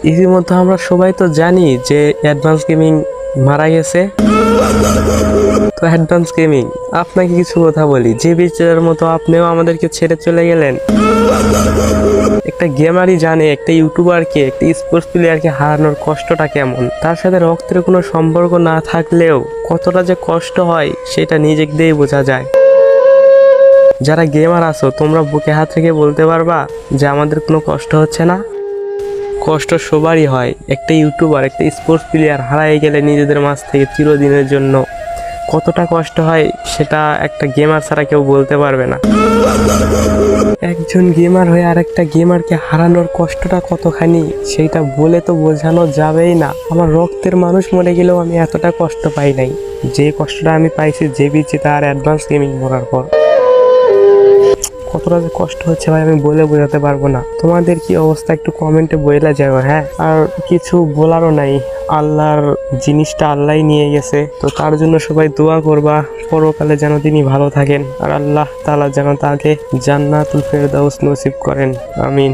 ইতিমধ্যে আমরা সবাই তো জানি যে অ্যাডভান্স গেমিং মারা গেছে। তো অ্যাডভান্স গেমিং, আপনাকে কিছু কথা বলি, যে বিচারের মতো আপনিও আমাদেরকে ছেড়ে চলে গেলেন। একটা গেমারই জানে একটা ইউটিউবারকে, একটা স্পোর্টস প্লেয়ারকে হারানোর কষ্টটা কেমন। তার সাথে রক্তের কোনো সম্পর্ক না থাকলেও কতটা যে কষ্ট হয় সেটা নিজেকে দিয়েই বোঝা যায়। যারা গেমার আছো তোমরা বুকে হাত রেখে বলতে পারবা যে আমাদের কোনো কষ্ট হচ্ছে না? কষ্ট সবারই হয়। একটা ইউটিউবার, একটা স্পোর্টস প্লেয়ার হারাই গেলে নিজেদের মাঝ থেকে চিরদিনের জন্য কতটা কষ্ট হয় সেটা একটা গেমার ছাড়া কেউ বলতে পারবে না। একজন গেমার হয়ে আরেকটা গেমারকে হারানোর কষ্টটা কতখানি সেইটা বলে তো বোঝানো যাবেই না। আমার রক্তের মানুষ মরে গেলেও আমি এতটা কষ্ট পাই নাই যে কষ্টটা আমি পাইছি যে বিচে তার অ্যাডভান্স গেমিং মরার পর। কতটা যে কষ্ট হচ্ছে ভাই আমি বলে বোঝাতে পারবো না। তোমাদের কি অবস্থা একটু কমেন্টে বলে যাও। হ্যাঁ, আর কিছু বলারও নাই, আল্লাহর জিনিসটা আল্লাহই নিয়ে গেছে। তো তার জন্য সবাই দোয়া করবা পরকালে যেন তিনি ভালো থাকেন আর আল্লাহ তাআলা যেন তাকে জান্নাতুল ফেরদাউস নসিব করেন। আমিন।